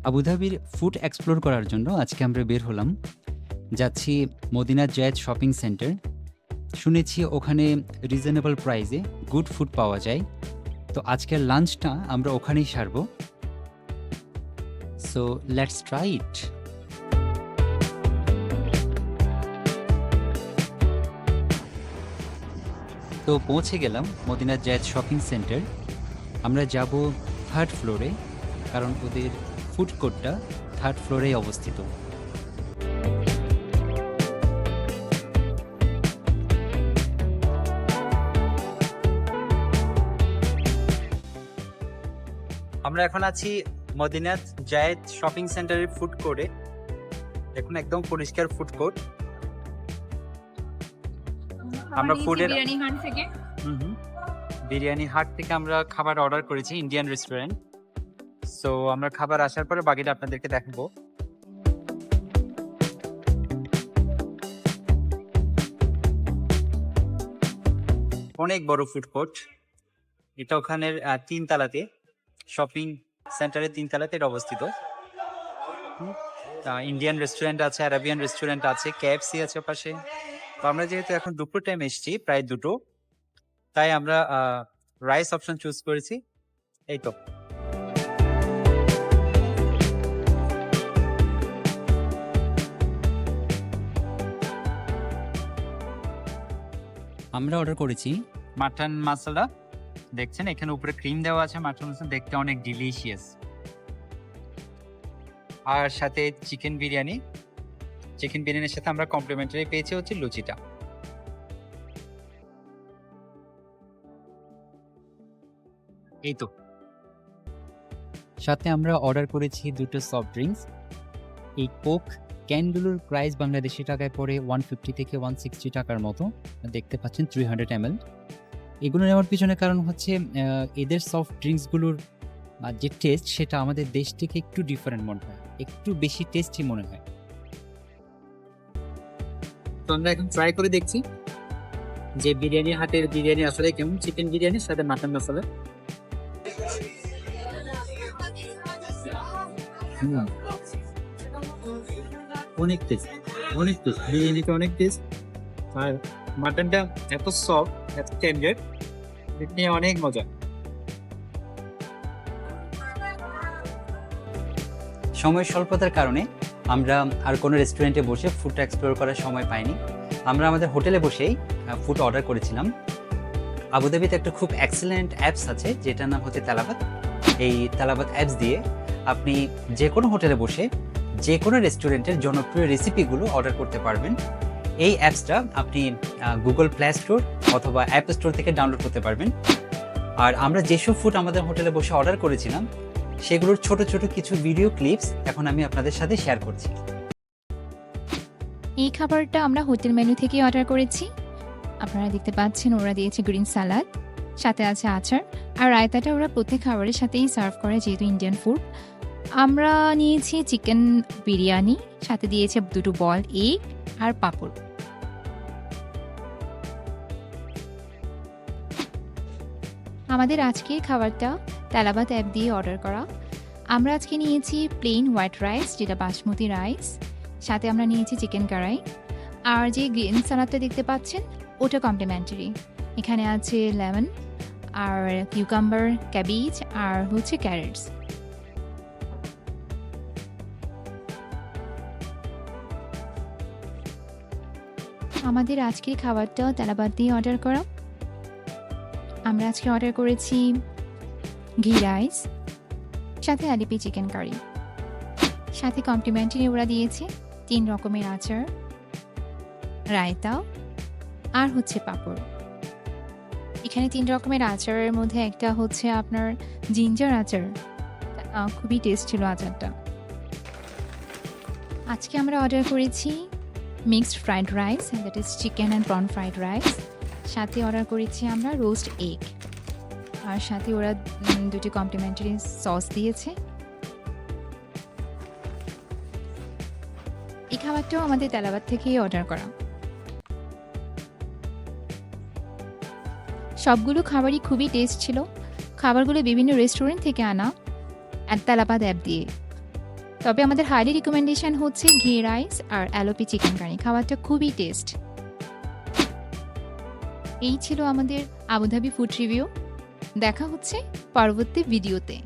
আবুধাবির food explore করার জন্য আজকে আমরা বের হলাম। যাচ্ছি মদিনা জায়েদ শপিং সেন্টার। শুনেছি ওখানে রিজনেবল প্রাইসে গুড ফুড পাওয়া যায়। তো আজকের লাঞ্চটা আমরা ওখানেই সারবো। So let's try it. তো পৌঁছে গেলাম মদিনা জায়েদ শপিং সেন্টার। আমরা যাব থার্ড ফ্লোরে, কারণ ওদের ফুড কোর্টটা থার্ড ফ্লোরেই অবস্থিত। আমরা এখন আছি মদিনা জায়েদ শপিং সেন্টারের ফুড কোর্টে। দেখুন একদম পরিষ্কার ফুড কোর্ট। আমরা ফুডের বিরিয়ানি হাট থেকে বিরিয়ানি হাট থেকে আমরা খাবার অর্ডার করেছি, ইন্ডিয়ান রেস্টুরেন্ট। সো আমরা খাবার আসার পরে বাকিটা আপনাদেরকে দেখাবো। অনেক বড় ফুড কোর্ট এটা, ওখানের 3 তলাতে, শপিং সেন্টারের 3 তলাতে এটা অবস্থিত। ইন্ডিয়ান রেস্টুরেন্ট আছে, আরাবিয়ান রেস্টুরেন্ট আছে, কেএফসি আছে পাশে। তো আমরা যেহেতু এখন দুপুর টাইম এসেছি, প্রায় 2টো, তাই আমরা রাইস অপশন চুজ করেছি। এই তো আমরা অর্ডার করেছি মাটন মশলা। দেখছেন এখানে উপরে ক্রিম দেওয়া আছে, মাটন মশলা দেখতে অনেক ডিলিশিয়াস। আর সাথে চিকেন বিরিয়ানি। চিকেন বিরিয়ানির সাথে আমরা কমপ্লিমেন্টারি পেয়েছি হচ্ছে লুচিটা। এই তো সাথে আমরা অর্ডার করেছি 2টো সফট ড্রিঙ্কস। এই কোক ক্যানগুলোর প্রাইস বাংলাদেশি টাকায় পড়ে 150 থেকে 160 টাকার মতো। দেখতে পাচ্ছেন 300 ml। এগুলো নেওয়ার পিছনে কারণ হচ্ছে এদের সফট ড্রিঙ্কসগুলোর যে টেস্ট সেটা আমাদের দেশ থেকে একটু ডিফারেন্ট মনে হয়, একটু বেশি টেস্টি মনে হয়। তো আমরা এখন ট্রাই করে দেখছি যে বিরিয়ানি হাটের বিরিয়ানি আসলে কেমন। চিকেন বিরিয়ানির সাথে মাটন মশলা। অনেক টেস্ট, অনেক টেস্ট, বিরিয়ানিটা অনেক টেস্ট। আর মাটনটা এত সফট, এত টেন্ডার, নিয়ে অনেক মজা। সময় স্বল্পতার কারণে আমরা আর কোনো রেস্টুরেন্টে বসে ফুড এক্সপ্লোর করার সময় পাইনি। আমরা আমাদের হোটেলে বসেই ফুড অর্ডার করেছিলাম। আবুধাবিতে একটা খুব এক্সেলেন্ট অ্যাপস আছে যেটার নাম হচ্ছে তালাবাত। এই তালাবাত অ্যাপস দিয়ে আপনি যে কোনো হোটেলে বসে যে কোনো রেস্টুরেন্টের জনপ্রিয় রেসিপিগুলো অর্ডার করতে পারবেন। এই অ্যাপসটা আপনি গুগল প্লে স্টোর অথবা অ্যাপ স্টোর থেকে ডাউনলোড করতে পারবেন। আর আমরা যেসব ফুড আমাদের হোটেলে বসে অর্ডার করেছিলাম সেগুলোর ছোট ছোট কিছু ভিডিও ক্লিপস এখন আমি আপনাদের সাথে শেয়ার করছি। এই খাবারটা আমরা হোটেল মেনু থেকে অর্ডার করেছি। আপনারা দেখতে পাচ্ছেন ওরা দিয়েছে গ্রিন সালাদ, সাথে আছে আচার, আর রায়তাটা ওরা প্রত্যেক খাবারের সাথেই সার্ভ করে যেহেতু ইন্ডিয়ান ফুড। আমরা নিয়েছি চিকেন বিরিয়ানি, সাথে দিয়েছে 2টো বল এগ আর পাঁপড়। আমাদের আজকের খাবারটা তালাবাত অ্যাপ দিয়ে অর্ডার করা। আমরা আজকে নিয়েছি প্লেন হোয়াইট রাইস, যেটা বাসমতি রাইস, সাথে আমরা নিয়েছি চিকেন কারাই। আর যে গ্রিন সালাদটা দেখতে পাচ্ছেন ওটা কমপ্লিমেন্টারি। এখানে আছে লেমন আর কিউকাম্বার, ক্যাবেজ আর হচ্ছে ক্যারেটস। আমাদের আজকের খাবারটাও তালাবাত দিয়ে অর্ডার করা। আমরা আজকে অর্ডার করেছি ঘি রাইস, সাথে আলিপি চিকেন কারি, সাথে কমপ্লিমেন্টারি ওরা দিয়েছে 3 রকমের আচার, রায়তা আর হচ্ছে পাঁপড়। এখানে 3 রকমের আচারের মধ্যে একটা হচ্ছে আপনার জিঞ্জার আচার, খুবই টেস্ট ছিল আচারটা। আজকে আমরা অর্ডার করেছি mixed fried rice, that is chicken and prawn fried rice, সাথে অর্ডার করেছি আমরা রোস্ট এগ, আর সাথে ওরা 2টি কমপ্লিমেন্টারি সস দিয়েছে। এই খাবারটাও আমাদের তালাবাত থেকেই অর্ডার করা। সবগুলো খাবারই খুবই টেস্ট ছিল। খাবারগুলো বিভিন্ন রেস্টুরেন্ট থেকে আনা, তালাবাত অ্যাপ দিয়ে। তবে আমাদের হাইলি রিকমেন্ডেশন হচ্ছে ঘি রাইস আর অ্যালোপি চিকেন কারি। খাবারটা খুবই টেস্ট। এই ছিল আমাদের আবুধাবি ফুড রিভিউ। দেখা হচ্ছে পরবর্তী ভিডিওতে।